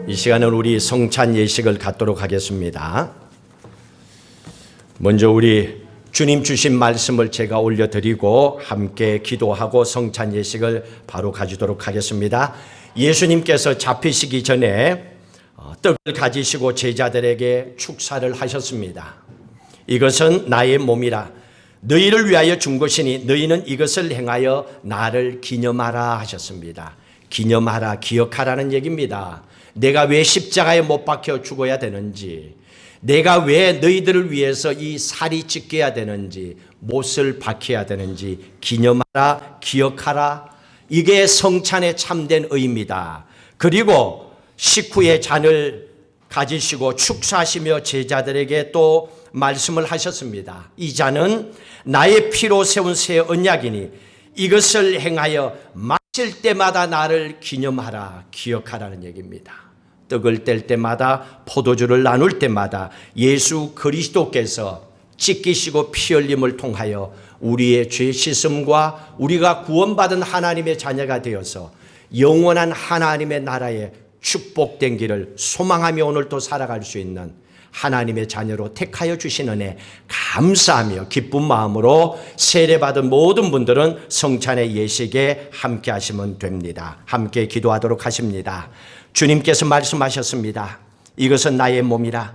이 시간은 우리 성찬 예식을 갖도록 하겠습니다. 먼저 우리 주님 주신 말씀을 제가 올려드리고 함께 기도하고 성찬 예식을 바로 가지도록 하겠습니다. 예수님께서 잡히시기 전에 떡을 가지시고 제자들에게 축사를 하셨습니다. 이것은 나의 몸이라 너희를 위하여 준 것이니 너희는 이것을 행하여 나를 기념하라 하셨습니다. 기념하라, 기억하라는 얘기입니다. 내가 왜 십자가에 못 박혀 죽어야 되는지, 내가 왜 너희들을 위해서 이 살이 찢겨야 되는지, 못을 박혀야 되는지 기념하라, 기억하라. 이게 성찬의 참된 의미다. 그리고 식후에 잔을 가지시고 축사하시며 제자들에게 또 말씀을 하셨습니다. 이 잔은 나의 피로 세운 새 언약이니 이것을 행하여 마실 때마다 나를 기념하라, 기억하라는 얘기입니다. 떡을 뗄 때마다, 포도주를 나눌 때마다 예수 그리스도께서 찢기시고 피 흘림을 통하여 우리의 죄 씻음과 우리가 구원받은 하나님의 자녀가 되어서 영원한 하나님의 나라에 축복된 길을 소망하며 오늘도 살아갈 수 있는 하나님의 자녀로 택하여 주신 은혜 감사하며 기쁜 마음으로 세례받은 모든 분들은 성찬의 예식에 함께 하시면 됩니다. 함께 기도하도록 하십니다. 주님께서 말씀하셨습니다. 이것은 나의 몸이라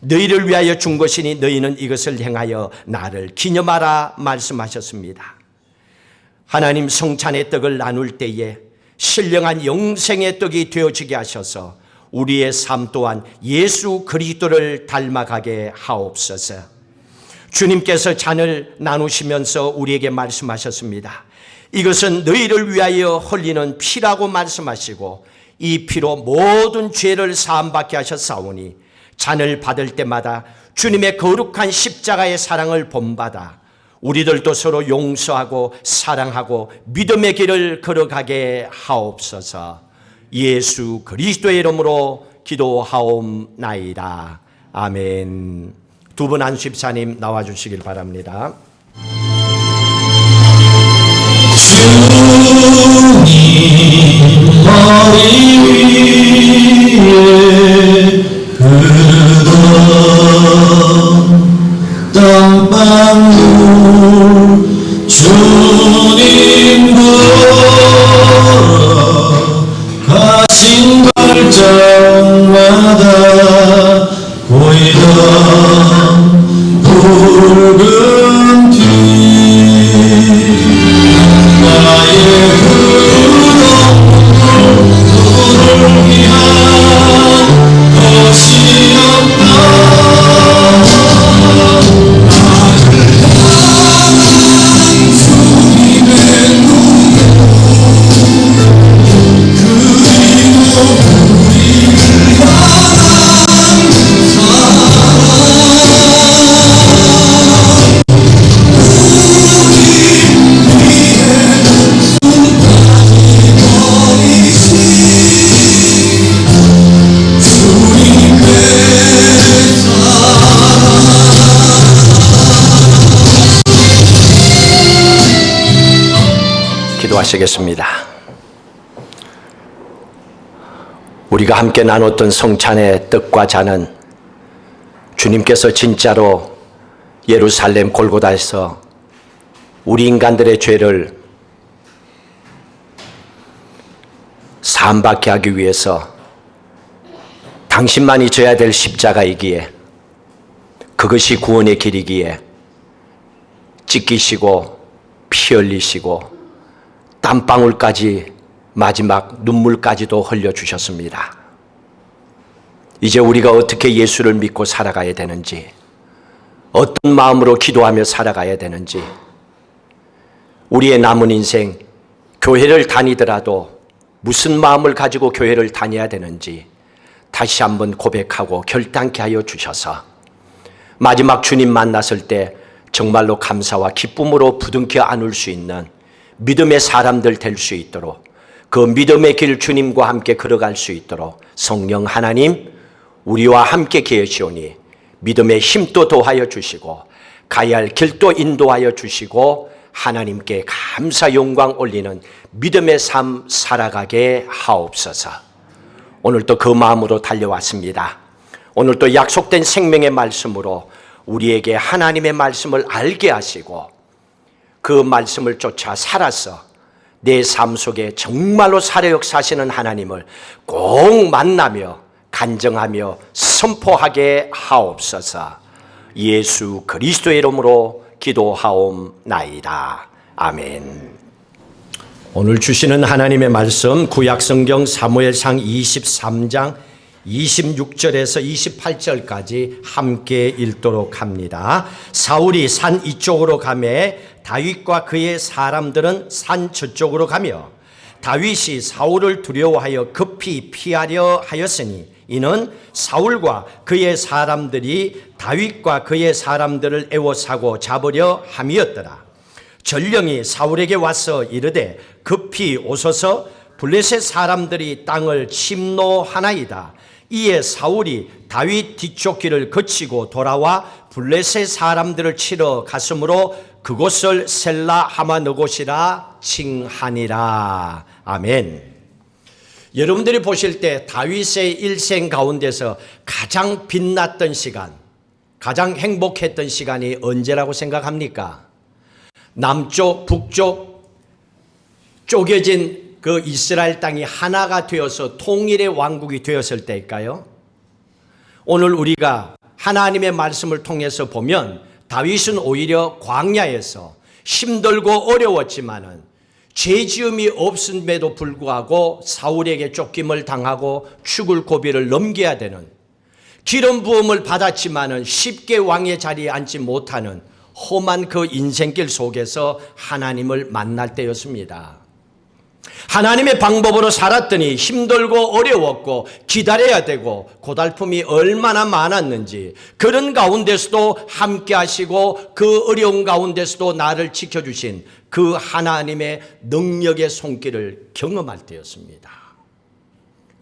너희를 위하여 준 것이니 너희는 이것을 행하여 나를 기념하라 말씀하셨습니다. 하나님 성찬의 떡을 나눌 때에 신령한 영생의 떡이 되어지게 하셔서 우리의 삶 또한 예수 그리스도를 닮아가게 하옵소서. 주님께서 잔을 나누시면서 우리에게 말씀하셨습니다. 이것은 너희를 위하여 흘리는 피라고 말씀하시고 이 피로 모든 죄를 사함받게 하셨사오니 잔을 받을 때마다 주님의 거룩한 십자가의 사랑을 본받아 우리들도 서로 용서하고 사랑하고 믿음의 길을 걸어가게 하옵소서. 예수 그리스도의 이름으로 기도하옵나이다. 아멘. 두 분 안수집사님 나와주시길 바랍니다. 주님 머리 위에 흐르던 땀방울 주님 걸어가신 발짝마다 보이던 붉은 뒤 나의 그를 위한 것이 없다. 기도하시겠습니다. 우리가 함께 나눴던 성찬의 떡과 잔은 주님께서 진짜로 예루살렘 골고다에서 우리 인간들의 죄를 사함받게 하기 위해서 당신만이 져야 될 십자가이기에 그것이 구원의 길이기에 찢기시고 피 흘리시고 땀방울까지 마지막 눈물까지도 흘려주셨습니다. 이제 우리가 어떻게 예수를 믿고 살아가야 되는지, 어떤 마음으로 기도하며 살아가야 되는지, 우리의 남은 인생 교회를 다니더라도 무슨 마음을 가지고 교회를 다녀야 되는지 다시 한번 고백하고 결단케 하여 주셔서 마지막 주님 만났을 때 정말로 감사와 기쁨으로 부둥켜 안을 수 있는 믿음의 사람들 될 수 있도록, 그 믿음의 길 주님과 함께 걸어갈 수 있도록 성령 하나님 우리와 함께 계시오니 믿음의 힘도 도하여 주시고 가야 할 길도 인도하여 주시고 하나님께 감사 영광 올리는 믿음의 삶 살아가게 하옵소서. 오늘 또 그 마음으로 달려왔습니다. 오늘 또 약속된 생명의 말씀으로 우리에게 하나님의 말씀을 알게 하시고 그 말씀을 쫓아 살아서 내 삶 속에 정말로 살아 역사하시는 하나님을 꼭 만나며 간증하며 선포하게 하옵소서. 예수 그리스도의 이름으로 기도하옵나이다. 아멘. 오늘 주시는 하나님의 말씀 구약성경 사무엘상 23장 26절에서 28절까지 함께 읽도록 합니다. 사울이 산 이쪽으로 가매 다윗과 그의 사람들은 산 저쪽으로 가며 다윗이 사울을 두려워하여 급히 피하려 하였으니 이는 사울과 그의 사람들이 다윗과 그의 사람들을 애워싸고 잡으려 함이었더라. 전령이 사울에게 와서 이르되 급히 오소서 블레셋 사람들이 땅을 침노하나이다. 이에 사울이 다윗 뒤쪽 길을 거치고 돌아와 블레셋 사람들을 치러 갔으므로 그곳을 셀라 하마느곳이라 칭하니라. 아멘. 여러분들이 보실 때 다윗의 일생 가운데서 가장 빛났던 시간, 가장 행복했던 시간이 언제라고 생각합니까? 남쪽, 북쪽 쪼개진 그 이스라엘 땅이 하나가 되어서 통일의 왕국이 되었을 때일까요? 오늘 우리가 하나님의 말씀을 통해서 보면 다윗은 오히려 광야에서 힘들고 어려웠지만은 죄지음이 없음에도 불구하고 사울에게 쫓김을 당하고 죽을 고비를 넘겨야 되는 기름 부음을 받았지만은 쉽게 왕의 자리에 앉지 못하는 험한 그 인생길 속에서 하나님을 만날 때였습니다. 하나님의 방법으로 살았더니 힘들고 어려웠고 기다려야 되고 고달픔이 얼마나 많았는지 그런 가운데서도 함께 하시고 그 어려운 가운데서도 나를 지켜주신 그 하나님의 능력의 손길을 경험할 때였습니다.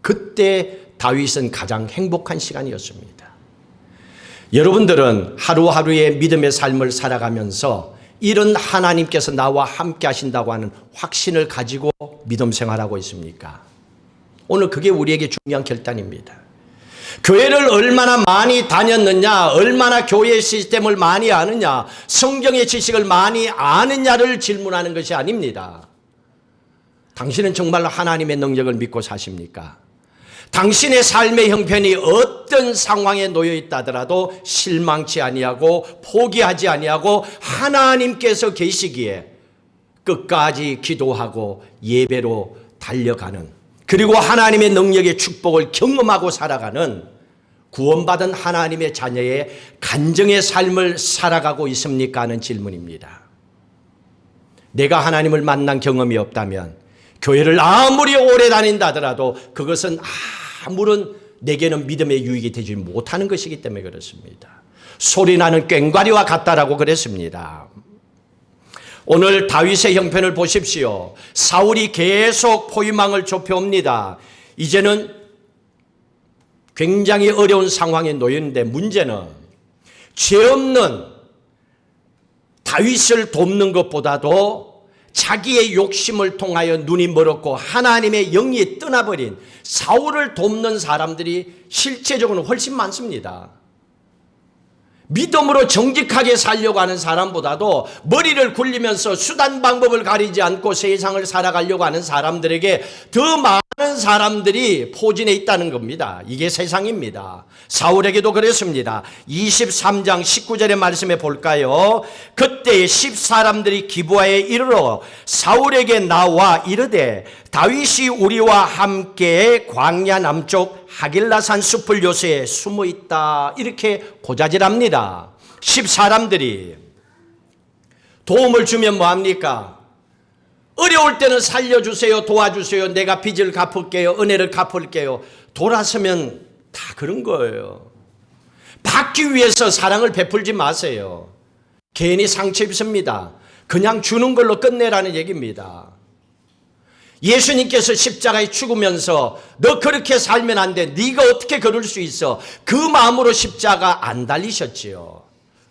그때 다윗은 가장 행복한 시간이었습니다. 여러분들은 하루하루의 믿음의 삶을 살아가면서 이런 하나님께서 나와 함께 하신다고 하는 확신을 가지고 믿음 생활하고 있습니까? 오늘 그게 우리에게 중요한 결단입니다. 교회를 얼마나 많이 다녔느냐, 얼마나 교회 시스템을 많이 아느냐, 성경의 지식을 많이 아느냐를 질문하는 것이 아닙니다. 당신은 정말로 하나님의 능력을 믿고 사십니까? 당신의 삶의 형편이 어떤 상황에 놓여 있다더라도 실망치 아니하고 포기하지 아니하고 하나님께서 계시기에 끝까지 기도하고 예배로 달려가는, 그리고 하나님의 능력의 축복을 경험하고 살아가는 구원받은 하나님의 자녀의 간증의 삶을 살아가고 있습니까 하는 질문입니다. 내가 하나님을 만난 경험이 없다면 교회를 아무리 오래 다닌다 하더라도 그것은 아무런 내게는 믿음의 유익이 되지 못하는 것이기 때문에 그렇습니다. 소리나는 꽹과리와 같다라고 그랬습니다. 오늘 다윗의 형편을 보십시오. 사울이 계속 포위망을 좁혀옵니다. 이제는 굉장히 어려운 상황에 놓였는데 문제는 죄 없는 다윗을 돕는 것보다도 자기의 욕심을 통하여 눈이 멀었고 하나님의 영이 떠나버린 사울을 돕는 사람들이 실제적으로는 훨씬 많습니다. 믿음으로 정직하게 살려고 하는 사람보다도 머리를 굴리면서 수단 방법을 가리지 않고 세상을 살아가려고 하는 사람들에게 더 많은 사람들이 포진해 있다는 겁니다. 이게 세상입니다. 사울에게도 그랬습니다. 23장 19절의 말씀에 볼까요? 그때 10사람들이 기브아에 이르러 사울에게 나와 이르되 다윗이 우리와 함께 광야 남쪽 하길라산 숲을 요새에 숨어 있다, 이렇게 고자질합니다. 10사람들이 도움을 주면 뭐합니까? 어려울 때는 살려주세요, 도와주세요, 내가 빚을 갚을게요, 은혜를 갚을게요. 돌아서면 다 그런 거예요. 받기 위해서 사랑을 베풀지 마세요. 괜히 상처 입습니다. 그냥 주는 걸로 끝내라는 얘기입니다. 예수님께서 십자가에 죽으면서 너 그렇게 살면 안 돼, 네가 어떻게 그럴 수 있어, 그 마음으로 십자가 안 달리셨지요.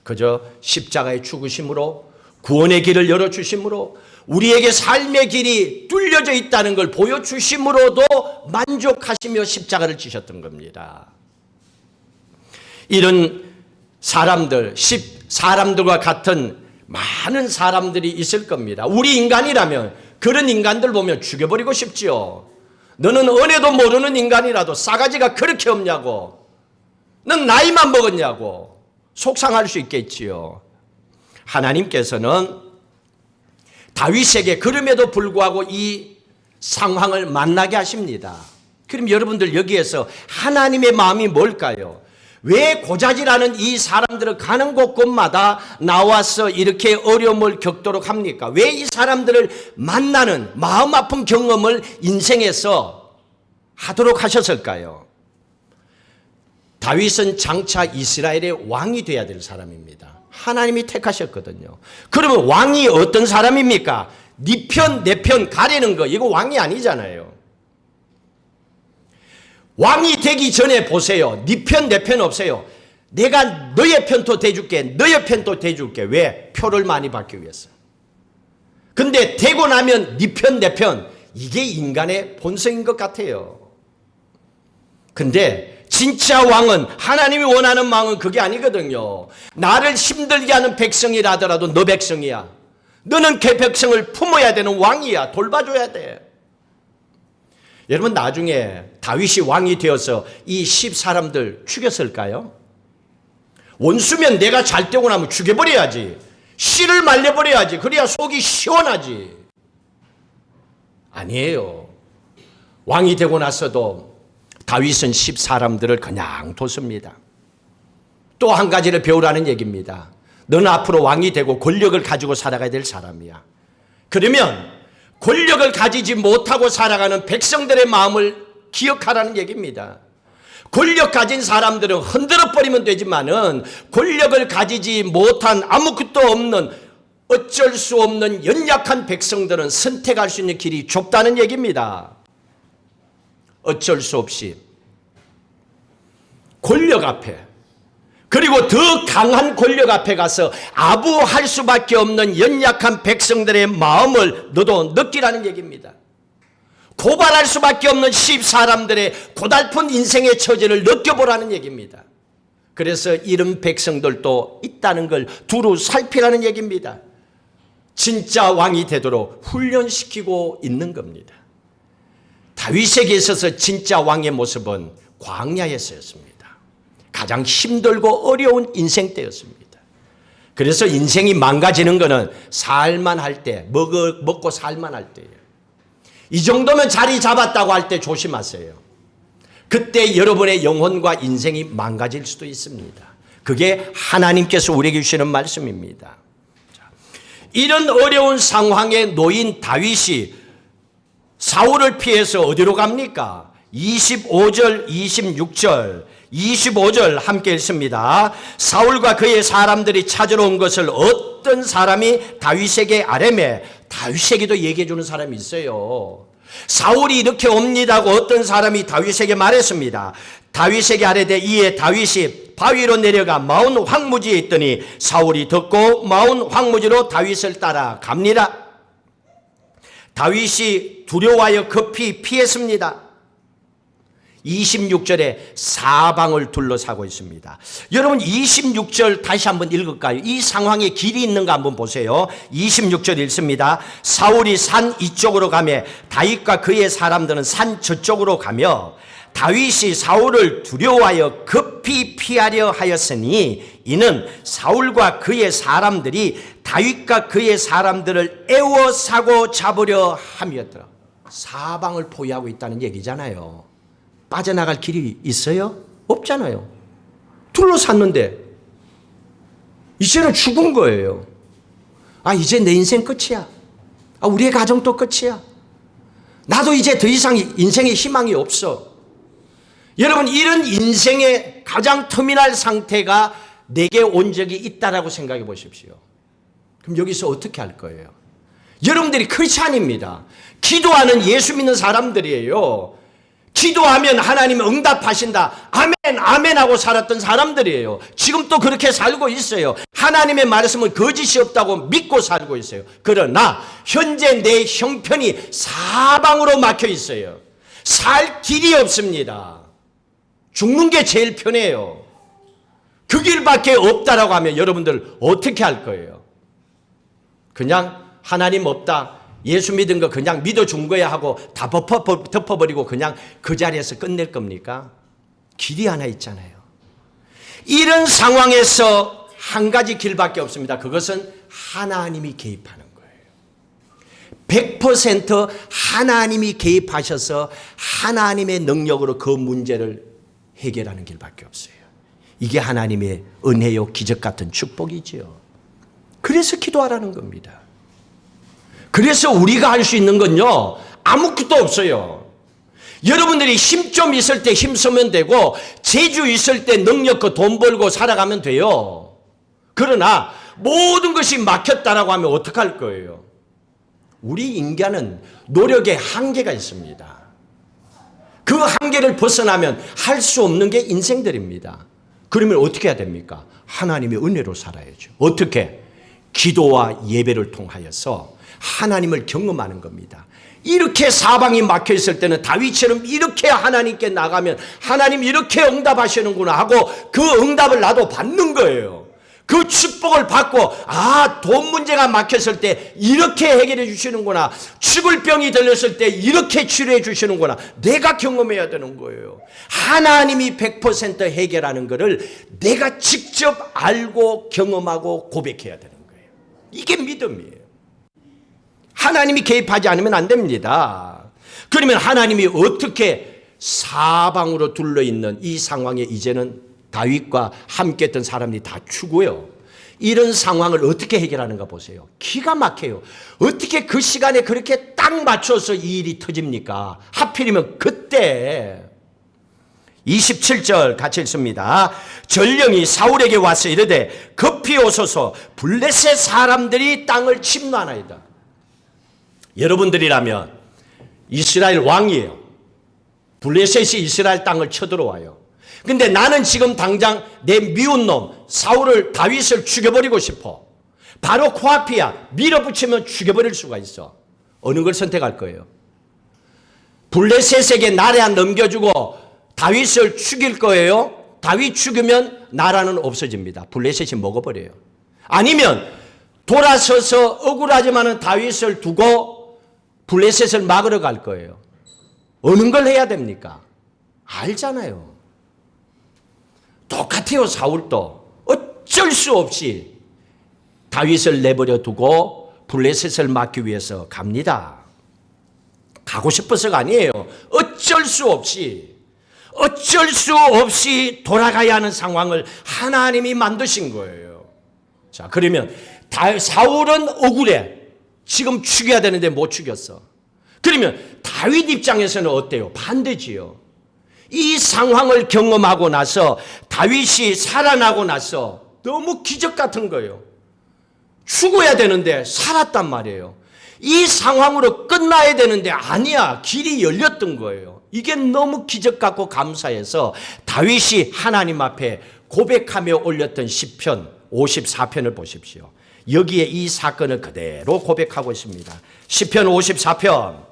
그저 십자가의 죽으심으로 구원의 길을 열어주심으로 우리에게 삶의 길이 뚫려져 있다는 걸 보여주심으로도 만족하시며 십자가를 지셨던 겁니다. 이런 사람들과 같은 많은 사람들이 있을 겁니다. 우리 인간이라면 그런 인간들 보면 죽여버리고 싶지요. 너는 은혜도 모르는 인간이라도 싸가지가 그렇게 없냐고, 넌 나이만 먹었냐고 속상할 수 있겠지요. 하나님께서는 다윗에게 그럼에도 불구하고 이 상황을 만나게 하십니다. 그럼 여러분들 여기에서 하나님의 마음이 뭘까요? 왜 고자질하는 이 사람들을 가는 곳곳마다 나와서 이렇게 어려움을 겪도록 합니까? 왜 이 사람들을 만나는 마음 아픈 경험을 인생에서 하도록 하셨을까요? 다윗은 장차 이스라엘의 왕이 되어야 될 사람입니다. 하나님이 택하셨거든요. 그러면 왕이 어떤 사람입니까? 네 편, 내 편 가리는 거, 이거 왕이 아니잖아요. 왕이 되기 전에 보세요. 네 편, 내 편 없어요. 내가 너의 편도 대줄게, 너의 편도 대줄게. 왜? 표를 많이 받기 위해서. 근데 되고 나면 네 편, 내 편, 이게 인간의 본성인 것 같아요. 근데 진짜 왕은, 하나님이 원하는 왕은 그게 아니거든요. 나를 힘들게 하는 백성이라더라도 너 백성이야. 너는 그 백성을 품어야 되는 왕이야. 돌봐줘야 돼. 여러분, 나중에 다윗이 왕이 되어서 이 10사람들 죽였을까요? 원수면 내가 잘 되고 나면 죽여버려야지. 씨를 말려버려야지. 그래야 속이 시원하지. 아니에요. 왕이 되고 나서도 다윗은 10사람들을 그냥 뒀습니다. 또 한 가지를 배우라는 얘기입니다. 너는 앞으로 왕이 되고 권력을 가지고 살아가야 될 사람이야. 그러면 권력을 가지지 못하고 살아가는 백성들의 마음을 기억하라는 얘기입니다. 권력 가진 사람들은 흔들어 버리면 되지만은 권력을 가지지 못한 아무것도 없는 어쩔 수 없는 연약한 백성들은 선택할 수 있는 길이 좁다는 얘기입니다. 어쩔 수 없이 권력 앞에, 그리고 더 강한 권력 앞에 가서 아부할 수밖에 없는 연약한 백성들의 마음을 너도 느끼라는 얘기입니다. 고발할 수밖에 없는 10사람들의 고달픈 인생의 처지를 느껴보라는 얘기입니다. 그래서 이런 백성들도 있다는 걸 두루 살피라는 얘기입니다. 진짜 왕이 되도록 훈련시키고 있는 겁니다. 다윗에게 있어서 진짜 왕의 모습은 광야에서였습니다. 가장 힘들고 어려운 인생 때였습니다. 그래서 인생이 망가지는 것은 살만할 때, 먹고 살만할 때예요. 이 정도면 자리 잡았다고 할 때 조심하세요. 그때 여러분의 영혼과 인생이 망가질 수도 있습니다. 그게 하나님께서 우리에게 주시는 말씀입니다. 이런 어려운 상황에 놓인 다윗이 사울을 피해서 어디로 갑니까? 25절, 26절, 25절 함께 읽습니다. 사울과 그의 사람들이 찾으러 온 것을 어떤 사람이 다윗에게 아뢰매, 다윗에게도 얘기해 주는 사람이 있어요. 사울이 이렇게 옵니다고 어떤 사람이 다윗에게 말했습니다. 다윗에게 아뢰되 이에 다윗이 바위로 내려가 마온 황무지에 있더니 사울이 듣고 마온 황무지로 다윗을 따라 갑니다. 다윗이 두려워하여 급히 피했습니다. 26절에 사방을 둘러싸고 있습니다. 여러분 26절 다시 한번 읽을까요? 이 상황에 길이 있는가 한번 보세요. 26절 읽습니다. 사울이 산 이쪽으로 가며 다윗과 그의 사람들은 산 저쪽으로 가며 다윗이 사울을 두려워하여 급히 피하려 하였으니 이는 사울과 그의 사람들이 다윗과 그의 사람들을 애워사고 잡으려 함이었더라. 사방을 포위하고 있다는 얘기잖아요. 빠져나갈 길이 있어요? 없잖아요. 둘러쌌는데 이제는 죽은 거예요. 아, 이제 내 인생 끝이야. 아, 우리의 가정도 끝이야. 나도 이제 더 이상 인생에 희망이 없어. 여러분, 이런 인생의 가장 터미널 상태가 내게 온 적이 있다라고 생각해 보십시오. 그럼 여기서 어떻게 할 거예요? 여러분들이 크리스찬입니다. 기도하는 예수 믿는 사람들이에요. 기도하면 하나님이 응답하신다. 아멘, 아멘 하고 살았던 사람들이에요. 지금 또 그렇게 살고 있어요. 하나님의 말씀은 거짓이 없다고 믿고 살고 있어요. 그러나 현재 내 형편이 사방으로 막혀 있어요. 살 길이 없습니다. 죽는 게 제일 편해요. 그 길밖에 없다라고 하면 여러분들 어떻게 할 거예요? 그냥 하나님 없다, 예수 믿은 거 그냥 믿어준 거야 하고 다 덮어버리고 그냥 그 자리에서 끝낼 겁니까? 길이 하나 있잖아요. 이런 상황에서 한 가지 길밖에 없습니다. 그것은 하나님이 개입하는 거예요. 100% 하나님이 개입하셔서 하나님의 능력으로 그 문제를 해결하는 길밖에 없어요. 이게 하나님의 은혜요 기적 같은 축복이지요. 그래서 기도하라는 겁니다. 그래서 우리가 할 수 있는 건요, 아무것도 없어요. 여러분들이 힘 좀 있을 때 힘 쓰면 되고, 재주 있을 때 능력 그 돈 벌고 살아가면 돼요. 그러나 모든 것이 막혔다라고 하면 어떡할 거예요? 우리 인간은 노력에 한계가 있습니다. 그 한계를 벗어나면 할 수 없는 게 인생들입니다. 그러면 어떻게 해야 됩니까? 하나님의 은혜로 살아야죠. 어떻게? 기도와 예배를 통하여서 하나님을 경험하는 겁니다. 이렇게 사방이 막혀 있을 때는 다윗처럼 이렇게 하나님께 나가면 하나님 이렇게 응답하시는구나 하고 그 응답을 나도 받는 거예요. 그 축복을 받고, 아, 돈 문제가 막혔을 때 이렇게 해결해 주시는구나, 죽을 병이 들렸을 때 이렇게 치료해 주시는구나, 내가 경험해야 되는 거예요. 하나님이 100% 해결하는 것을 내가 직접 알고 경험하고 고백해야 되는 거예요. 이게 믿음이에요. 하나님이 개입하지 않으면 안 됩니다. 그러면 하나님이 어떻게 사방으로 둘러있는 이 상황에 이제는 다윗과 함께했던 사람들이 다 죽어요. 이런 상황을 어떻게 해결하는가 보세요. 기가 막혀요. 어떻게 그 시간에 그렇게 딱 맞춰서 이 일이 터집니까? 하필이면 그때 27절 같이 읽습니다. 전령이 사울에게 와서 이르되 급히 오소서, 블레셋 사람들이 땅을 침노하나이다. 여러분들이라면 이스라엘 왕이에요. 블레셋이 이스라엘 땅을 쳐들어와요. 근데 나는 지금 당장 내 미운 놈 사울을, 다윗을 죽여버리고 싶어. 바로 코앞이야. 밀어붙이면 죽여버릴 수가 있어. 어느 걸 선택할 거예요? 블레셋에게 나라 넘겨주고 다윗을 죽일 거예요? 다윗 죽으면 나라는 없어집니다. 블레셋이 먹어버려요. 아니면 돌아서서 억울하지만은 다윗을 두고 블레셋을 막으러 갈 거예요. 어느 걸 해야 됩니까? 알잖아요. 똑같아요. 사울도 어쩔 수 없이 다윗을 내버려 두고 블레셋을 막기 위해서 갑니다. 가고 싶어서가 아니에요. 어쩔 수 없이 돌아가야 하는 상황을 하나님이 만드신 거예요. 자, 그러면 사울은 억울해. 지금 죽여야 되는데 못 죽였어. 그러면 다윗 입장에서는 어때요? 반대지요. 이 상황을 경험하고 나서 다윗이 살아나고 나서 너무 기적 같은 거예요. 죽어야 되는데 살았단 말이에요. 이 상황으로 끝나야 되는데 아니야. 길이 열렸던 거예요. 이게 너무 기적 같고 감사해서 다윗이 하나님 앞에 고백하며 올렸던 시편 54편을 보십시오. 여기에 이 사건을 그대로 고백하고 있습니다. 시편 54편.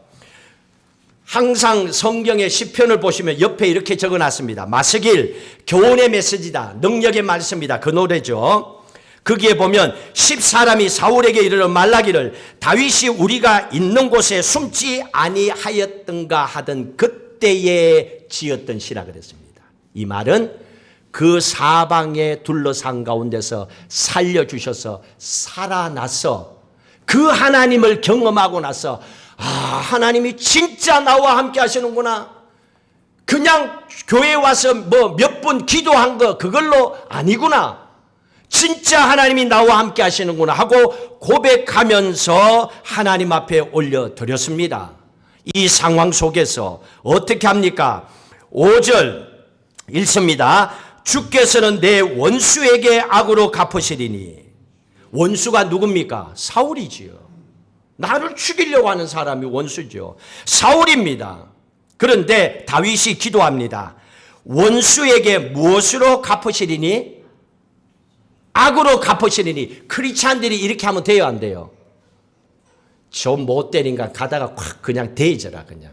항상 성경의 시편을 보시면 옆에 이렇게 적어놨습니다. 마스길, 교훈의 메시지다. 능력의 말씀이다. 그 노래죠. 거기에 보면 10사람이 사울에게 이르러 말라기를 다윗이 우리가 있는 곳에 숨지 아니하였던가 하던 그때에 지었던 시라 그랬습니다. 이 말은 그 사방에 둘러싼 가운데서 살려주셔서 살아나서 그 하나님을 경험하고 나서, 아, 하나님이 진짜 나와 함께 하시는구나. 그냥 교회 와서 뭐 몇 분 기도한 거 그걸로 아니구나. 진짜 하나님이 나와 함께 하시는구나 하고 고백하면서 하나님 앞에 올려드렸습니다. 이 상황 속에서 어떻게 합니까? 5절 읽습니다. 주께서는 내 원수에게 악으로 갚으시리니. 원수가 누굽니까? 사울이지요. 나를 죽이려고 하는 사람이 원수죠. 사울입니다. 그런데 다윗이 기도합니다. 원수에게 무엇으로 갚으시리니? 악으로 갚으시리니. 크리스찬들이 이렇게 하면 돼요, 안 돼요? 좀 못 때린가 가다가 확 그냥 대져라, 그냥.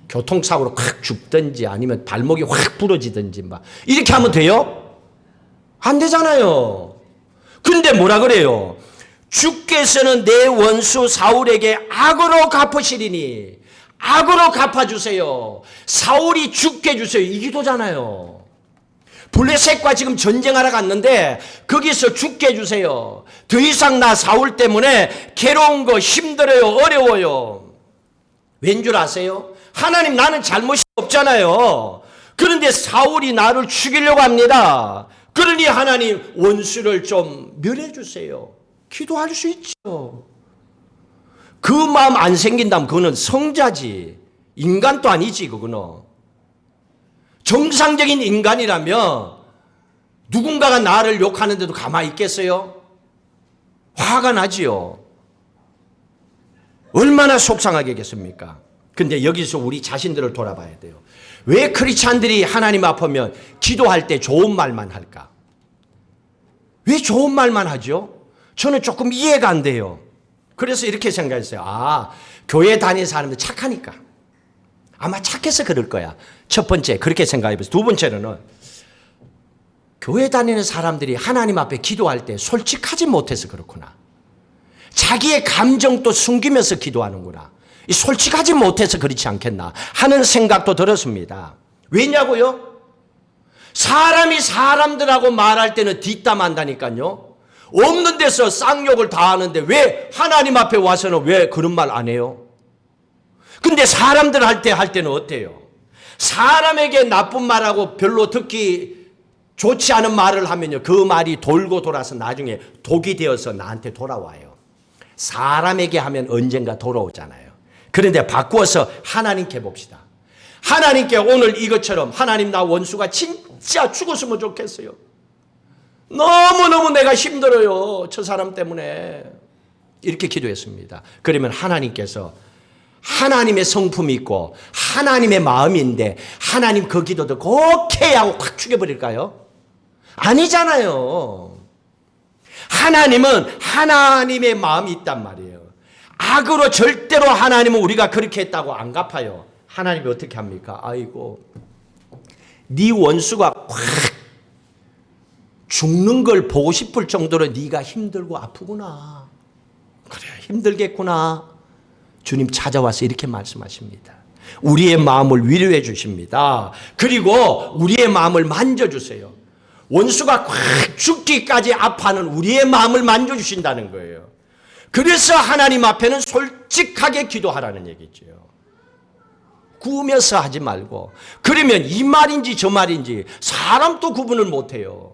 교통사고로 확 죽든지 아니면 발목이 확 부러지든지 막 이렇게 하면 돼요? 안 되잖아요. 근데 뭐라 그래요? 주께서는 내 원수 사울에게 악으로 갚으시리니 악으로 갚아주세요. 사울이 죽게 해주세요. 이 기도잖아요. 블레셋과 지금 전쟁하러 갔는데 거기서 죽게 해주세요. 더 이상 나 사울 때문에 괴로운 거 힘들어요. 어려워요. 왠 줄 아세요? 하나님 나는 잘못이 없잖아요. 그런데 사울이 나를 죽이려고 합니다. 그러니 하나님 원수를 좀 멸해 주세요. 기도할 수 있죠. 그 마음 안 생긴다면 그거는 성자지. 인간도 아니지 그거는. 정상적인 인간이라면 누군가가 나를 욕하는데도 가만히 있겠어요? 화가 나지요. 얼마나 속상하겠습니까? 근데 여기서 우리 자신들을 돌아봐야 돼요. 왜 크리스찬들이 하나님 앞으면 기도할 때 좋은 말만 할까? 왜 좋은 말만 하죠? 저는 조금 이해가 안 돼요. 그래서 이렇게 생각했어요. 아, 교회 다니는 사람들 착하니까. 아마 착해서 그럴 거야. 첫 번째 그렇게 생각해보세요. 두 번째로는 교회 다니는 사람들이 하나님 앞에 기도할 때 솔직하지 못해서 그렇구나. 자기의 감정도 숨기면서 기도하는구나. 솔직하지 못해서 그렇지 않겠나 하는 생각도 들었습니다. 왜냐고요? 사람이 사람들하고 말할 때는 뒷담한다니까요. 없는 데서 쌍욕을 다 하는데 왜 하나님 앞에 와서는 왜 그런 말 안 해요? 근데 사람들 할 때는 어때요? 사람에게 나쁜 말하고 별로 듣기 좋지 않은 말을 하면요. 그 말이 돌고 돌아서 나중에 독이 되어서 나한테 돌아와요. 사람에게 하면 언젠가 돌아오잖아요. 그런데 바꾸어서 하나님께 봅시다. 하나님께 오늘 이것처럼 하나님 나 원수가 진짜 죽었으면 좋겠어요. 너무너무 내가 힘들어요. 저 사람 때문에. 이렇게 기도했습니다. 그러면 하나님께서 하나님의 성품이 있고 하나님의 마음인데 하나님 그 기도도 오케이 하고 확 죽여버릴까요? 아니잖아요. 하나님은 하나님의 마음이 있단 말이에요. 악으로 절대로 하나님은 우리가 그렇게 했다고 안 갚아요. 하나님이 어떻게 합니까? 아이고 네 원수가 확 죽는 걸 보고 싶을 정도로 네가 힘들고 아프구나. 그래 힘들겠구나. 주님 찾아와서 이렇게 말씀하십니다. 우리의 마음을 위로해 주십니다. 그리고 우리의 마음을 만져주세요. 원수가 확 죽기까지 아파하는 우리의 마음을 만져주신다는 거예요. 그래서 하나님 앞에는 솔직하게 기도하라는 얘기죠. 구우면서 하지 말고. 그러면 이 말인지 저 말인지 사람도 구분을 못해요.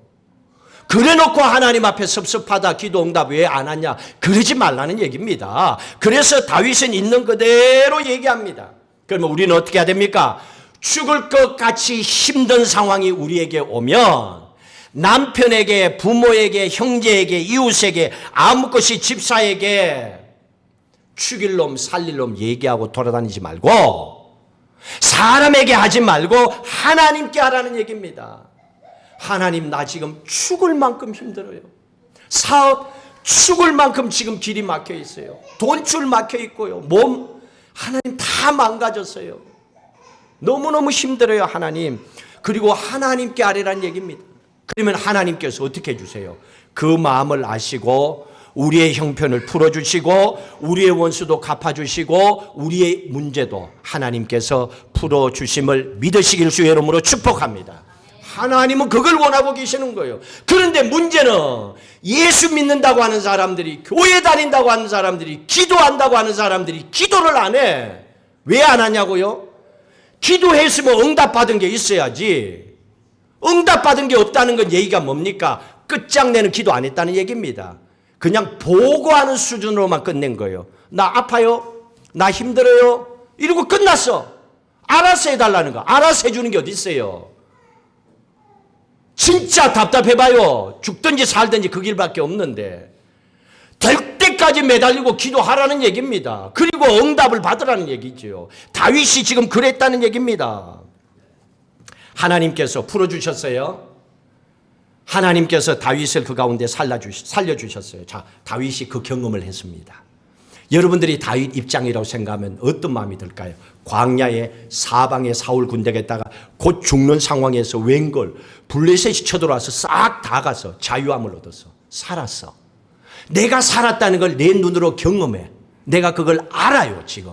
그래놓고 하나님 앞에 섭섭하다 기도 응답 왜 안 하냐 그러지 말라는 얘기입니다. 그래서 다윗은 있는 그대로 얘기합니다. 그러면 우리는 어떻게 해야 됩니까? 죽을 것 같이 힘든 상황이 우리에게 오면 남편에게 부모에게 형제에게 이웃에게 아무 것이 집사에게 죽일 놈 살릴 놈 얘기하고 돌아다니지 말고 사람에게 하지 말고 하나님께 하라는 얘기입니다. 하나님 나 지금 죽을 만큼 힘들어요. 사업 죽을 만큼 지금 길이 막혀 있어요. 돈줄 막혀 있고요. 몸 하나님 다 망가졌어요. 너무너무 힘들어요 하나님. 그리고 하나님께 아뢰라는 얘기입니다. 그러면 하나님께서 어떻게 해주세요? 그 마음을 아시고 우리의 형편을 풀어주시고 우리의 원수도 갚아주시고 우리의 문제도 하나님께서 풀어주심을 믿으시길 주의 이름으로 축복합니다. 하나님은 그걸 원하고 계시는 거예요. 그런데 문제는 예수 믿는다고 하는 사람들이 교회 다닌다고 하는 사람들이 기도한다고 하는 사람들이 기도를 안 해. 왜 안 하냐고요? 기도했으면 응답받은 게 있어야지. 응답받은 게 없다는 건 얘기가 뭡니까? 끝장내는 기도 안 했다는 얘기입니다. 그냥 보고하는 수준으로만 끝낸 거예요. 나 아파요? 나 힘들어요? 이러고 끝났어. 알아서 해달라는 거. 알아서 해주는 게 어디 있어요? 진짜 답답해봐요. 죽든지 살든지 그 길밖에 없는데 될 거기까지 매달리고 기도하라는 얘기입니다. 그리고 응답을 받으라는 얘기죠. 다윗이 지금 그랬다는 얘기입니다. 하나님께서 풀어주셨어요. 하나님께서 다윗을 그 가운데 살려주셨어요. 자, 다윗이 그 경험을 했습니다. 여러분들이 다윗 입장이라고 생각하면 어떤 마음이 들까요? 광야에 사방에 사울 군대가 있다가 곧 죽는 상황에서 웬걸 블레셋이 쳐들어와서 싹 다 가서 자유함을 얻었어. 살았어. 내가 살았다는 걸 내 눈으로 경험해. 내가 그걸 알아요, 지금.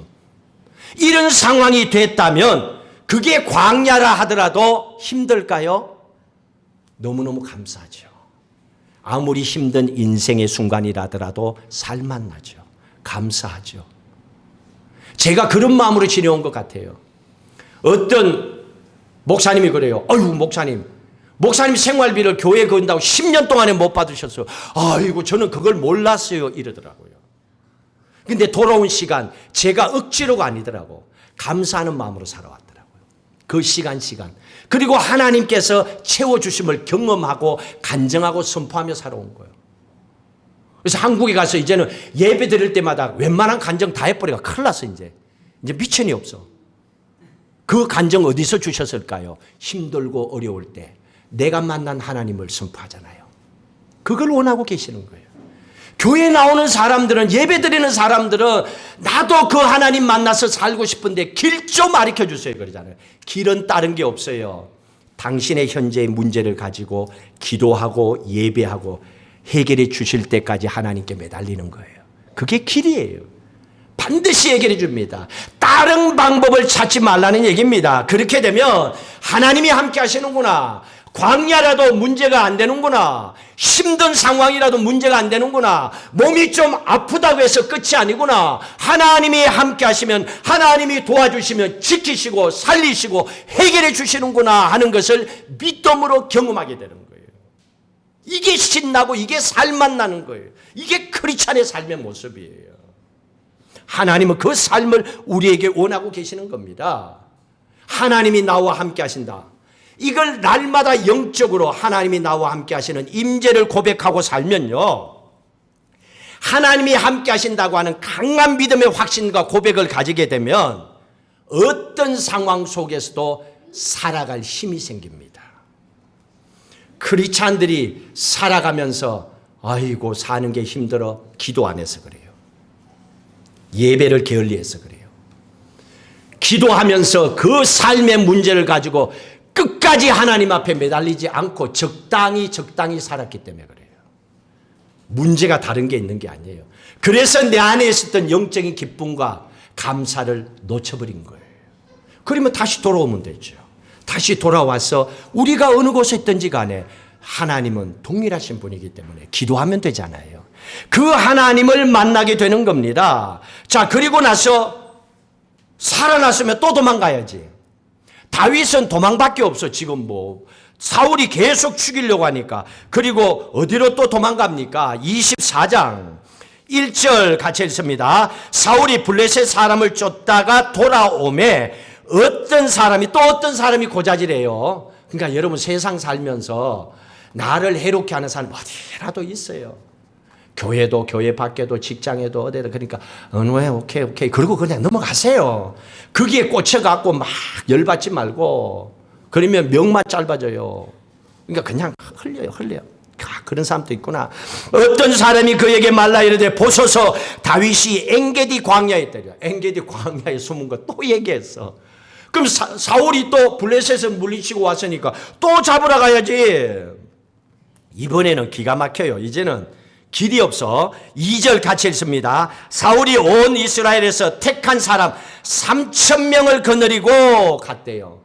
이런 상황이 됐다면 그게 광야라 하더라도 힘들까요? 너무너무 감사하죠. 아무리 힘든 인생의 순간이라 하더라도 살맛나죠. 감사하죠. 제가 그런 마음으로 지내온 것 같아요. 어떤 목사님이 그래요. 어휴, 목사님 생활비를 교회에 건다고 10년 동안에 못 받으셨어요. 아이고, 저는 그걸 몰랐어요. 이러더라고요. 근데 돌아온 시간, 제가 억지로가 아니더라고. 감사하는 마음으로 살아왔더라고요. 그 시간. 그리고 하나님께서 채워주심을 경험하고 간증하고 선포하며 살아온 거예요. 그래서 한국에 가서 이제는 예배 드릴 때마다 웬만한 간증 다 해버리가 큰일 났어, 이제 미천이 없어. 그 간증 어디서 주셨을까요? 힘들고 어려울 때 내가 만난 하나님을 선포하잖아요. 그걸 원하고 계시는 거예요. 교회 나오는 사람들은, 예배 드리는 사람들은 나도 그 하나님 만나서 살고 싶은데 길 좀 가르쳐 주세요 그러잖아요. 길은 다른 게 없어요. 당신의 현재의 문제를 가지고 기도하고 예배하고 해결해 주실 때까지 하나님께 매달리는 거예요. 그게 길이에요. 반드시 해결해 줍니다. 다른 방법을 찾지 말라는 얘기입니다. 그렇게 되면 하나님이 함께 하시는구나. 광야라도 문제가 안 되는구나. 힘든 상황이라도 문제가 안 되는구나. 몸이 좀 아프다고 해서 끝이 아니구나. 하나님이 함께 하시면, 하나님이 도와주시면 지키시고 살리시고 해결해 주시는구나 하는 것을 믿음으로 경험하게 되는 거예요. 이게 신나고 이게 살맛 나는 거예요. 이게 크리스찬의 삶의 모습이에요. 하나님은 그 삶을 우리에게 원하고 계시는 겁니다. 하나님이 나와 함께 하신다. 이걸 날마다 영적으로 하나님이 나와 함께 하시는 임재를 고백하고 살면요, 하나님이 함께 하신다고 하는 강한 믿음의 확신과 고백을 가지게 되면 어떤 상황 속에서도 살아갈 힘이 생깁니다. 크리스찬들이 살아가면서 아이고 사는 게 힘들어 기도 안 해서 그래요. 예배를 게을리해서 그래요. 기도하면서 그 삶의 문제를 가지고 끝까지 하나님 앞에 매달리지 않고 적당히 살았기 때문에 그래요. 문제가 다른 게 있는 게 아니에요. 그래서 내 안에 있었던 영적인 기쁨과 감사를 놓쳐버린 거예요. 그러면 다시 돌아오면 되죠. 다시 돌아와서 우리가 어느 곳에 있든지 간에 하나님은 동일하신 분이기 때문에 기도하면 되잖아요. 그 하나님을 만나게 되는 겁니다. 자, 그리고 나서 살아났으면 또 도망가야지. 다윗은 도망밖에 없어. 지금 사울이 계속 죽이려고 하니까. 그리고 어디로 또 도망갑니까? 24장 1절 같이 읽습니다. 사울이 블레셋 사람을 쫓다가 돌아오매 어떤 사람이 고자질해요. 그러니까 여러분 세상 살면서 나를 해롭게 하는 사람 어디라도 있어요. 교회도, 교회 밖에도, 직장에도, 어디에도. 그러니까 왜 오케이 그리고 그냥 넘어가세요. 거기에 꽂혀갖고 막 열받지 말고. 그러면 명만 짧아져요. 그러니까 그냥 흘려요. 그런 사람도 있구나. 어떤 사람이 그에게 말라 이르되 보소서 다윗이 엔게디 광야에 있더라. 엔게디 광야에 숨은 거 또 얘기했어. 그럼 사울이 또 블레셋에서 물리치고 왔으니까 또 잡으러 가야지. 이번에는 기가 막혀요. 이제는 길이 없어. 2절 같이 읽습니다. 사울이 온 이스라엘에서 택한 사람 3,000명을 거느리고 갔대요.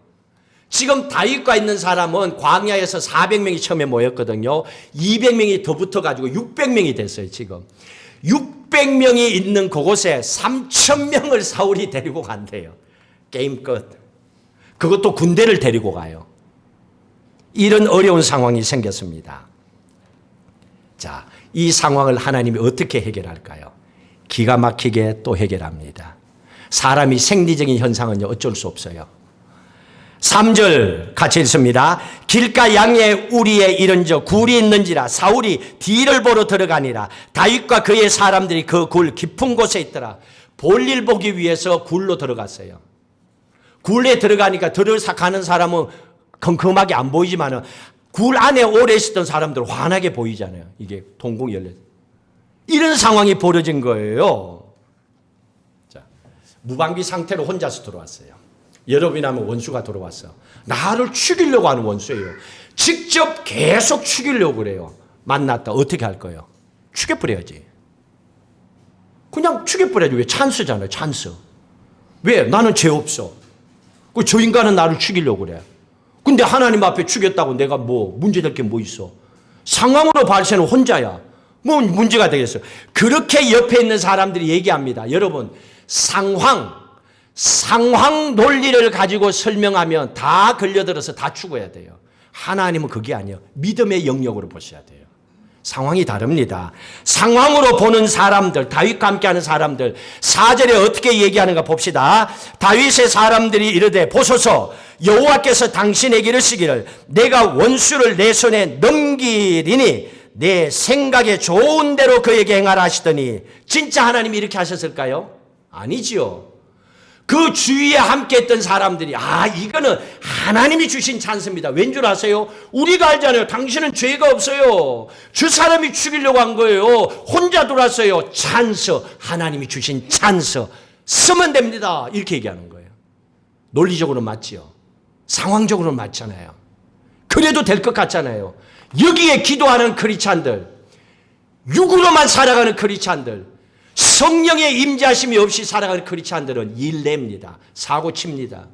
지금 다윗과 있는 사람은 광야에서 400명이 처음에 모였거든요. 200명이 더 붙어가지고 600명이 됐어요. 지금 600명이 있는 그곳에 3,000명을 사울이 데리고 간대요. 게임 끝. 그것도 군대를 데리고 가요. 이런 어려운 상황이 생겼습니다. 자, 이 상황을 하나님이 어떻게 해결할까요? 기가 막히게 또 해결합니다. 사람이 생리적인 현상은 어쩔 수 없어요. 3절 같이 읽습니다. 길가 양의 우리에 이른저 굴이 있는지라 사울이 뒤를 보러 들어가니라. 다윗과 그의 사람들이 그 굴 깊은 곳에 있더라. 볼일 보기 위해서 굴로 들어갔어요. 굴에 들어가니까 들어가는 사람은 컴컴하게 안 보이지만 굴 안에 오래 있었던 사람들은 환하게 보이잖아요. 이게 동공이 열려. 이런 상황이 벌어진 거예요. 자, 무방비 상태로 혼자서 들어왔어요. 여러분이라면 원수가 들어왔어. 나를 죽이려고 하는 원수예요. 직접 계속 죽이려고 그래요. 만났다. 어떻게 할 거예요? 죽여버려야지. 그냥 죽여버려야지. 왜? 찬스잖아요. 찬스. 왜? 나는 죄 없어. 저 인간은 나를 죽이려고 그래. 근데 하나님 앞에 죽였다고 내가 뭐 문제될 게 뭐 있어? 상황으로 발생은 혼자야. 뭐 문제가 되겠어요? 그렇게 옆에 있는 사람들이 얘기합니다. 여러분, 상황 논리를 가지고 설명하면 다 걸려들어서 다 죽어야 돼요. 하나님은 그게 아니에요. 믿음의 영역으로 보셔야 돼요. 상황이 다릅니다. 상황으로 보는 사람들, 다윗과 함께하는 사람들, 4절에 어떻게 얘기하는가 봅시다. 다윗의 사람들이 이르되 보소서 여호와께서 당신에게 이르시기를 내가 원수를 내 손에 넘기리니 내 생각에 좋은 대로 그에게 행하라 하시더니 진짜 하나님이 이렇게 하셨을까요? 아니지요. 그 주위에 함께 했던 사람들이 이거는 하나님이 주신 찬스입니다. 왠 줄 아세요? 우리가 알잖아요. 당신은 죄가 없어요. 저 사람이 죽이려고 한 거예요. 혼자 돌았어요. 찬스. 하나님이 주신 찬스. 쓰면 됩니다. 이렇게 얘기하는 거예요. 논리적으로 맞지요. 상황적으로 맞잖아요. 그래도 될 것 같잖아요. 여기에 기도하는 크리스찬들, 육으로만 살아가는 크리스찬들, 성령의 임재하심이 없이 살아가는 크리스찬들은 일냅니다. 사고칩니다.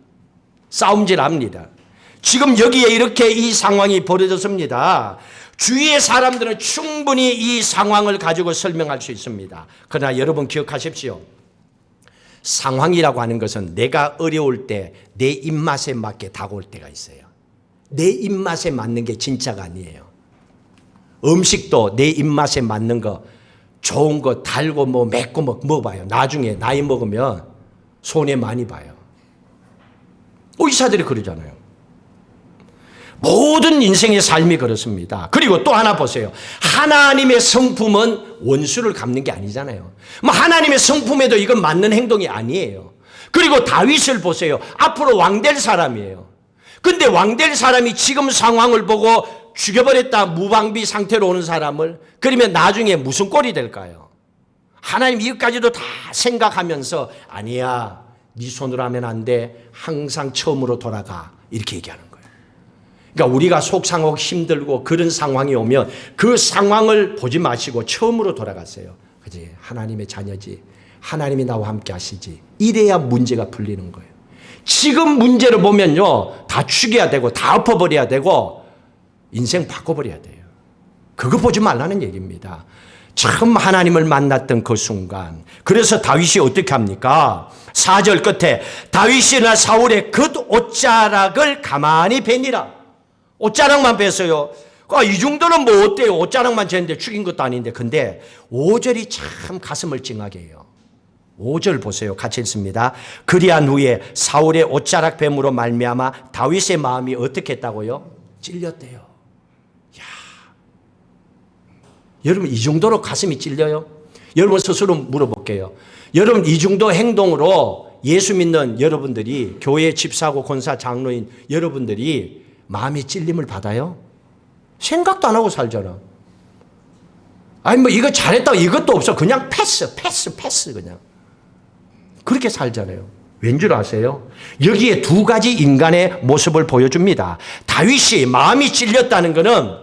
싸움질합니다. 지금 여기에 이렇게 이 상황이 벌어졌습니다. 주위의 사람들은 충분히 이 상황을 가지고 설명할 수 있습니다. 그러나 여러분 기억하십시오. 상황이라고 하는 것은 내가 어려울 때 내 입맛에 맞게 다가올 때가 있어요. 내 입맛에 맞는 게 진짜가 아니에요. 음식도 내 입맛에 맞는 거, 좋은 거, 달고 뭐 맵고 뭐 먹어봐요. 나중에 나이 먹으면 손해 많이 봐요. 의사들이 그러잖아요. 모든 인생의 삶이 그렇습니다. 그리고 또 하나 보세요. 하나님의 성품은 원수를 갚는 게 아니잖아요. 뭐 하나님의 성품에도 이건 맞는 행동이 아니에요. 그리고 다윗을 보세요. 앞으로 왕 될 사람이에요. 근데 왕 될 사람이 지금 상황을 보고 죽여버렸다. 무방비 상태로 오는 사람을. 그러면 나중에 무슨 꼴이 될까요? 하나님 이것까지도 다 생각하면서 아니야. 네 손으로 하면 안 돼. 항상 처음으로 돌아가. 이렇게 얘기하는 거예요. 그러니까 우리가 속상하고 힘들고 그런 상황이 오면 그 상황을 보지 마시고 처음으로 돌아가세요. 그지? 하나님의 자녀지. 하나님이 나와 함께 하시지. 이래야 문제가 풀리는 거예요. 지금 문제를 보면요. 다 죽여야 되고 다 엎어버려야 되고 인생 바꿔버려야 돼요. 그거 보지 말라는 얘기입니다. 참 하나님을 만났던 그 순간. 그래서 다윗이 어떻게 합니까? 4절 끝에 다윗이나 사울의 겉옷자락을 가만히 베니라. 옷자락만 뺐어요. 이 정도는 뭐 어때요? 옷자락만 쟀는데 죽인 것도 아닌데. 근데 5절이 참 가슴을 찡하게 해요. 5절 보세요. 같이 읽습니다. 그리한 후에 사울의 옷자락 뱀으로 말미암아 다윗의 마음이 어떻게 했다고요? 찔렸대요. 야, 여러분 이 정도로 가슴이 찔려요? 여러분 스스로 물어볼게요. 여러분 이 정도 행동으로 예수 믿는 여러분들이 교회 집사고 권사 장로인 여러분들이 마음이 찔림을 받아요? 생각도 안 하고 살잖아. 아니 뭐 이거 잘했다고 이것도 없어. 그냥 패스 그냥. 그렇게 살잖아요. 왠 줄 아세요? 여기에 두 가지 인간의 모습을 보여줍니다. 다윗이 마음이 찔렸다는 것은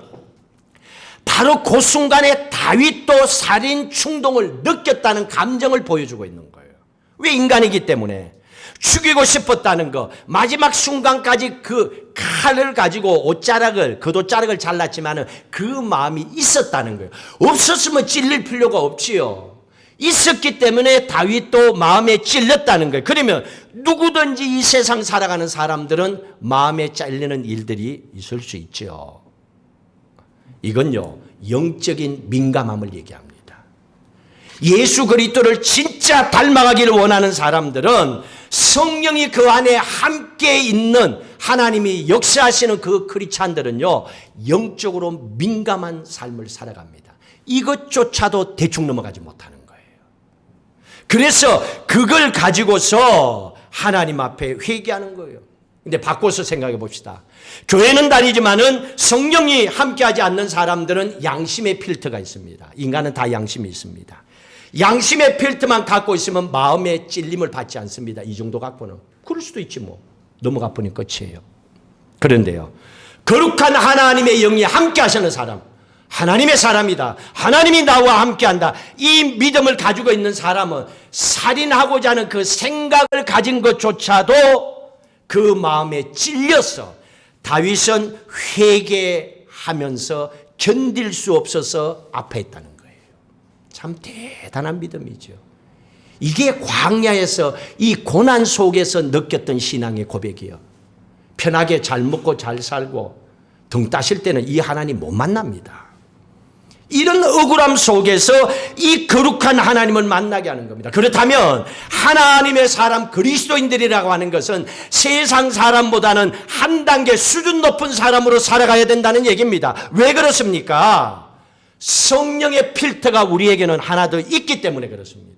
바로 그 순간에 다윗도 살인 충동을 느꼈다는 감정을 보여주고 있는 거예요. 왜? 인간이기 때문에. 죽이고 싶었다는 거. 마지막 순간까지 그 칼을 가지고 겉옷자락을 잘랐지만은 그 마음이 있었다는 거예요. 없었으면 찔릴 필요가 없지요. 있었기 때문에 다윗도 마음에 찔렸다는 거예요. 그러면 누구든지 이 세상 살아가는 사람들은 마음에 찔리는 일들이 있을 수 있죠. 이건요, 영적인 민감함을 얘기합니다. 예수 그리스도를 진짜 닮아가기를 원하는 사람들은 성령이 그 안에 함께 있는 하나님이 역사하시는 그 크리스찬들은요, 영적으로 민감한 삶을 살아갑니다. 이것조차도 대충 넘어가지 못하는 거예요. 그래서 그걸 가지고서 하나님 앞에 회개하는 거예요. 근데 바꿔서 생각해 봅시다. 교회는 다니지만은 성령이 함께하지 않는 사람들은 양심의 필터가 있습니다. 인간은 다 양심이 있습니다. 양심의 필터만 갖고 있으면 마음의 찔림을 받지 않습니다. 이 정도 갖고는. 그럴 수도 있지 뭐. 넘어가 보니 끝이에요. 그런데요, 거룩한 하나님의 영이 함께 하시는 사람, 하나님의 사람이다, 하나님이 나와 함께한다, 이 믿음을 가지고 있는 사람은 살인하고자 하는 그 생각을 가진 것조차도 그 마음에 찔려서 다윗은 회개하면서 견딜 수 없어서 아파했다는 거예요. 참 대단한 믿음이죠. 이게 광야에서 이 고난 속에서 느꼈던 신앙의 고백이요. 편하게 잘 먹고 잘 살고 등 따실 때는 이 하나님 못 만납니다. 이런 억울함 속에서 이 거룩한 하나님을 만나게 하는 겁니다. 그렇다면 하나님의 사람 그리스도인들이라고 하는 것은 세상 사람보다는 한 단계 수준 높은 사람으로 살아가야 된다는 얘기입니다. 왜 그렇습니까? 성령의 필터가 우리에게는 하나 더 있기 때문에 그렇습니다.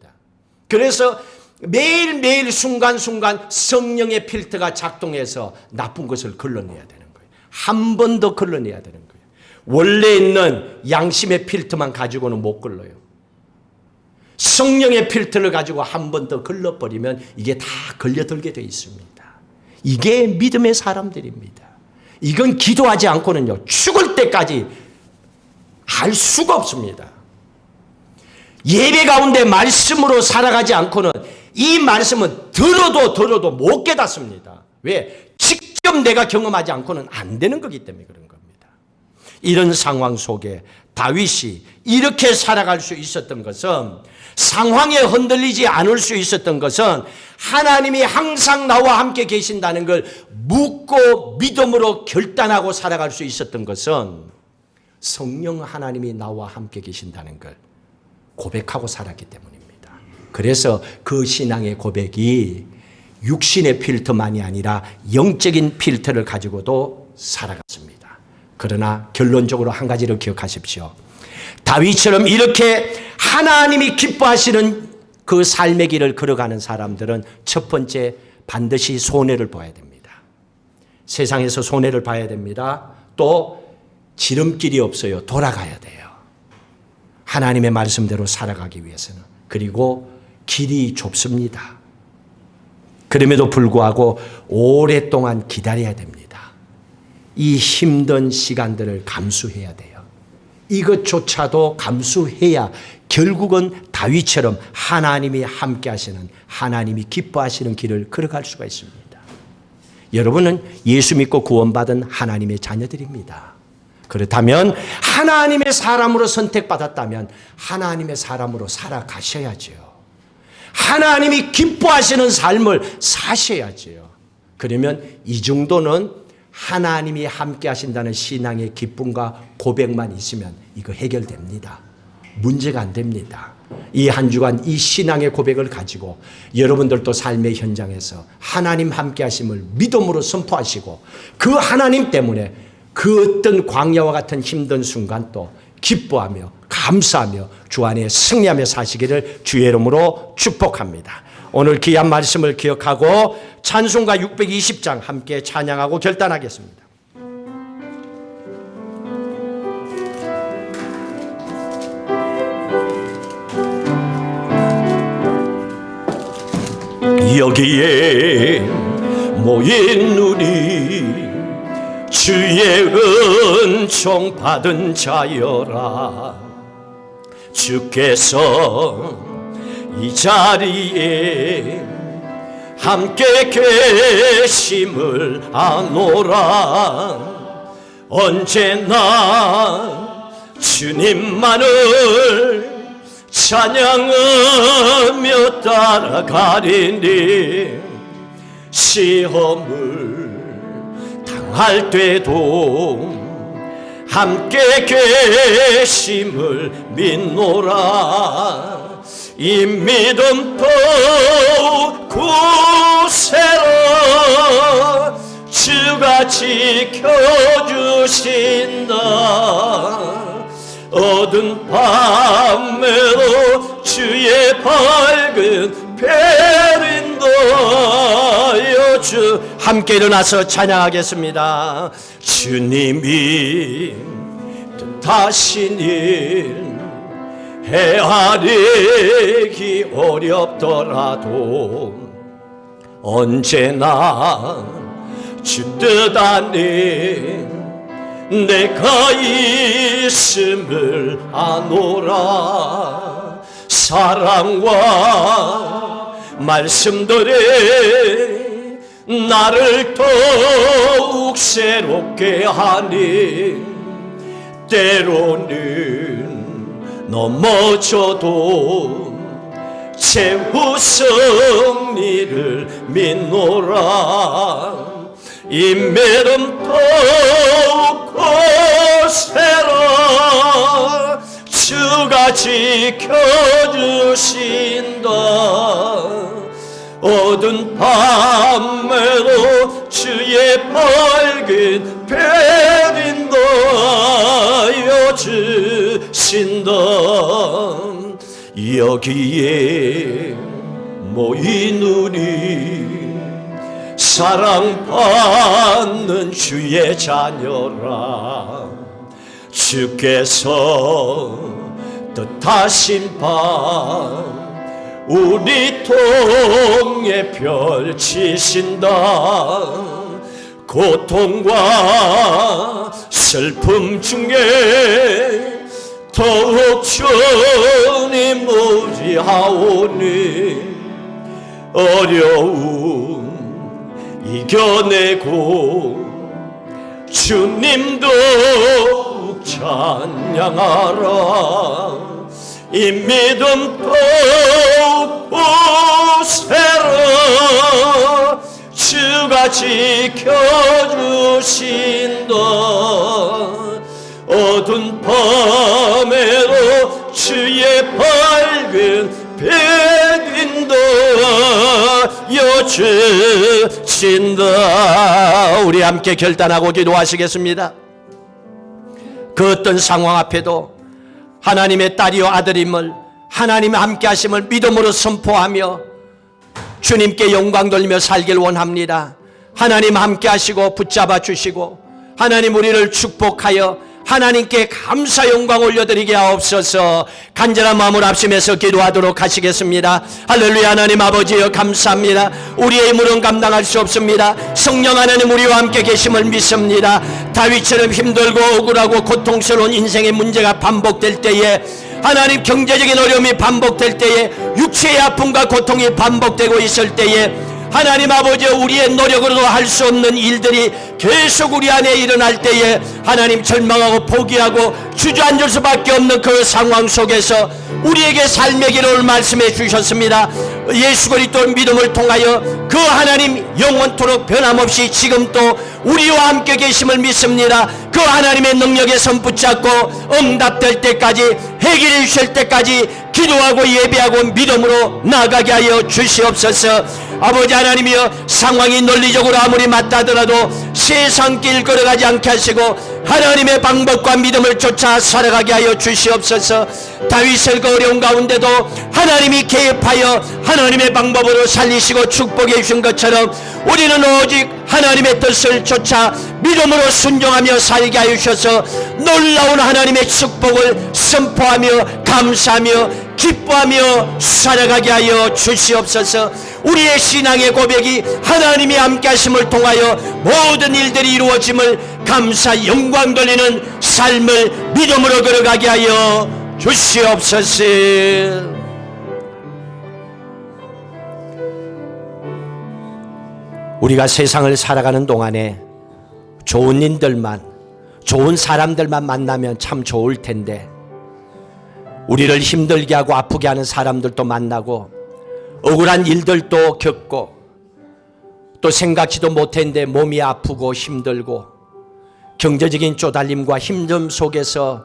그래서 매일매일 순간순간 성령의 필터가 작동해서 나쁜 것을 걸러내야 되는 거예요. 한 번 더 걸러내야 되는 거예요. 원래 있는 양심의 필터만 가지고는 못 걸러요. 성령의 필터를 가지고 한 번 더 걸러버리면 이게 다 걸려들게 되어 있습니다. 이게 믿음의 사람들입니다. 이건 기도하지 않고는요, 죽을 때까지 할 수가 없습니다. 예배 가운데 말씀으로 살아가지 않고는 이 말씀은 들어도 못 깨닫습니다. 왜? 직접 내가 경험하지 않고는 안 되는 거기 때문에 그런 겁니다. 이런 상황 속에 다윗이 이렇게 살아갈 수 있었던 것은, 상황에 흔들리지 않을 수 있었던 것은 하나님이 항상 나와 함께 계신다는 걸 묻고 믿음으로 결단하고 살아갈 수 있었던 것은 성령 하나님이 나와 함께 계신다는 걸 고백하고 살았기 때문입니다. 그래서 그 신앙의 고백이 육신의 필터만이 아니라 영적인 필터를 가지고도 살아갔습니다. 그러나 결론적으로 한 가지를 기억하십시오. 다윗처럼 이렇게 하나님이 기뻐하시는 그 삶의 길을 걸어가는 사람들은 첫 번째, 반드시 손해를 봐야 됩니다. 세상에서 손해를 봐야 됩니다. 또 지름길이 없어요. 돌아가야 돼요. 하나님의 말씀대로 살아가기 위해서는. 그리고 길이 좁습니다. 그럼에도 불구하고 오랫동안 기다려야 됩니다. 이 힘든 시간들을 감수해야 돼요. 이것조차도 감수해야 결국은 다윗처럼 하나님이 함께 하시는, 하나님이 기뻐하시는 길을 걸어갈 수가 있습니다. 여러분은 예수 믿고 구원받은 하나님의 자녀들입니다. 그렇다면 하나님의 사람으로 선택받았다면 하나님의 사람으로 살아가셔야죠. 하나님이 기뻐하시는 삶을 사셔야죠. 그러면 이 정도는 하나님이 함께 하신다는 신앙의 기쁨과 고백만 있으면 이거 해결됩니다. 문제가 안 됩니다. 이 한 주간 이 신앙의 고백을 가지고 여러분들도 삶의 현장에서 하나님 함께 하심을 믿음으로 선포하시고 그 하나님 때문에 그 어떤 광야와 같은 힘든 순간도 기뻐하며 감사하며 주 안에 승리하며 사시기를 주의 이름으로 축복합니다. 오늘 귀한 말씀을 기억하고 찬송가 620장 함께 찬양하고 결단하겠습니다. 여기에 모인 우리 주의 은총 받은 자여라. 주께서 이 자리에 함께 계심을 아노라. 언제나 주님만을 찬양하며 따라가리니 시험을 당할 때도 함께 계심을 믿노라. 이 믿음도 구세로 주가 주가 지켜주신다. 어두운 밤에도 주의 밝은 별인도여. 주 함께 일어나서 찬양하겠습니다. 주님이 뜻하신 일 헤아리기 어렵더라도 언제나 주 뜻 안에 내가 있음을 아노라. 사랑과 말씀들에 나를 더욱 새롭게 하니 때로는 넘어져도 최후 승리를 믿노라. 인매름 더욱 거세라. 주가 지켜주신다. 어두운 밤에도 주의 밝은 별인도여 주신다. 여기에 모인 우리 사랑받는 주의 자녀라. 주께서 뜻하신 바 우리 통에 펼치신다. 고통과 슬픔 중에 더욱 주님 의지하오니 어려움 이겨내고 주님도 찬양하라. 이 믿음 더욱 보세라. 주가 지켜주신다. 어두운 밤에도 주의 밝은 빛인도여 주신다. 우리 함께 결단하고 기도하시겠습니다. 그 어떤 상황 앞에도 하나님의 딸이요 아들임을, 하나님의 함께 하심을 믿음으로 선포하며 주님께 영광 돌리며 살길 원합니다. 하나님 함께 하시고 붙잡아 주시고 하나님 우리를 축복하여 하나님께 감사 영광 올려드리게 하옵소서. 간절한 마음을 합심해서 기도하도록 하시겠습니다. 할렐루야. 하나님 아버지여 감사합니다. 우리의 힘으로는 감당할 수 없습니다. 성령 하나님 우리와 함께 계심을 믿습니다. 다윗처럼 힘들고 억울하고 고통스러운 인생의 문제가 반복될 때에, 하나님 경제적인 어려움이 반복될 때에, 육체의 아픔과 고통이 반복되고 있을 때에, 하나님 아버지 우리의 노력으로도 할 수 없는 일들이 계속 우리 안에 일어날 때에 하나님 절망하고 포기하고 주저앉을 수밖에 없는 그 상황 속에서 우리에게 삶의 길을 말씀해 주셨습니다. 예수 그리스도 믿음을 통하여 그 하나님 영원토록 변함없이 지금 또 우리와 함께 계심을 믿습니다. 그 하나님의 능력에 손 붙잡고 응답될 때까지, 해결해 주실 때까지 기도하고 예배하고 믿음으로 나아가게 하여 주시옵소서. 아버지 하나님이여, 상황이 논리적으로 아무리 맞다더라도 세상 길 걸어가지 않게 하시고 하나님의 방법과 믿음을 쫓아 살아가게 하여 주시옵소서. 다윗을 그 어려운 가운데도 하나님이 개입하여 하나님의 방법으로 살리시고 축복해 주신 것처럼 우리는 오직 하나님의 뜻을 쫓아 믿음으로 순종하며 살게 하여 주셔서 놀라운 하나님의 축복을 선포하며 감사하며 기뻐하며 살아가게 하여 주시옵소서. 우리의 신앙의 고백이 하나님이 함께 하심을 통하여 모든 일들이 이루어짐을 감사 영광 돌리는 삶을 믿음으로 걸어가게 하여 주시옵소서. 우리가 세상을 살아가는 동안에 좋은 일들만, 좋은 사람들만 만나면 참 좋을 텐데, 우리를 힘들게 하고 아프게 하는 사람들도 만나고 억울한 일들도 겪고 또 생각지도 못했는데 몸이 아프고 힘들고 경제적인 쪼달림과 힘듦 속에서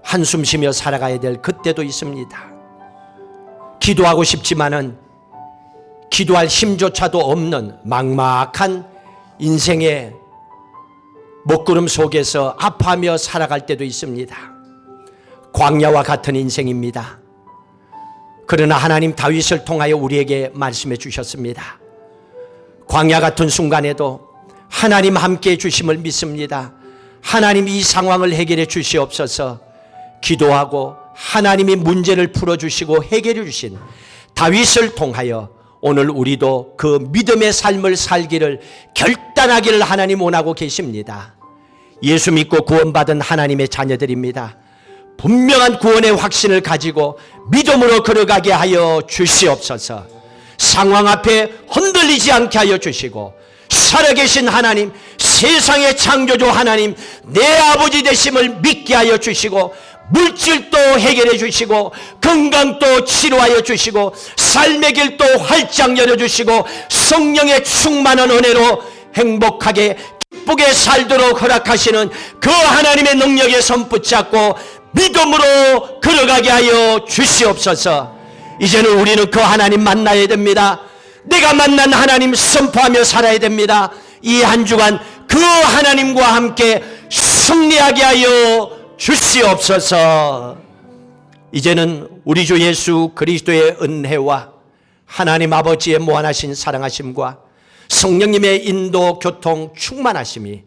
한숨 쉬며 살아가야 될 그때도 있습니다. 기도하고 싶지만은 기도할 힘조차도 없는 막막한 인생의 먹구름 속에서 아파하며 살아갈 때도 있습니다. 광야와 같은 인생입니다. 그러나 하나님 다윗을 통하여 우리에게 말씀해 주셨습니다. 광야 같은 순간에도 하나님 함께해 주심을 믿습니다. 하나님 이 상황을 해결해 주시옵소서. 기도하고 하나님이 문제를 풀어주시고 해결해 주신 다윗을 통하여 오늘 우리도 그 믿음의 삶을 살기를 결단하기를 하나님 원하고 계십니다. 예수 믿고 구원받은 하나님의 자녀들입니다. 분명한 구원의 확신을 가지고 믿음으로 걸어가게 하여 주시옵소서. 상황 앞에 흔들리지 않게 하여 주시고 살아계신 하나님, 세상의 창조주 하나님, 내 아버지 되심을 믿게 하여 주시고 물질도 해결해 주시고 건강도 치료하여 주시고 삶의 길도 활짝 열어주시고 성령의 충만한 은혜로 행복하게 기쁘게 살도록 허락하시는 그 하나님의 능력에 손 붙잡고 믿음으로 걸어가게 하여 주시옵소서. 이제는 우리는 그 하나님 만나야 됩니다. 내가 만난 하나님 선포하며 살아야 됩니다. 이 한 주간 그 하나님과 함께 승리하게 하여 주시옵소서. 이제는 우리 주 예수 그리스도의 은혜와 하나님 아버지의 무한하신 사랑하심과 성령님의 인도 교통 충만하심이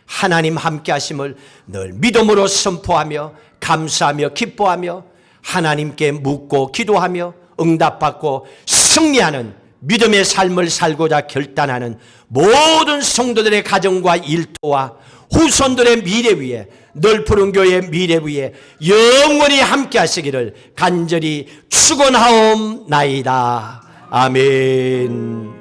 하나님 함께 하심을 늘 믿음으로 선포하며 감사하며 기뻐하며 하나님께 묻고 기도하며 응답받고 승리하는 믿음의 삶을 살고자 결단하는 모든 성도들의 가정과 일터와 후손들의 미래 위에 늘 푸른 교회의 미래 위에 영원히 함께 하시기를 간절히 축원하옵나이다. 아멘.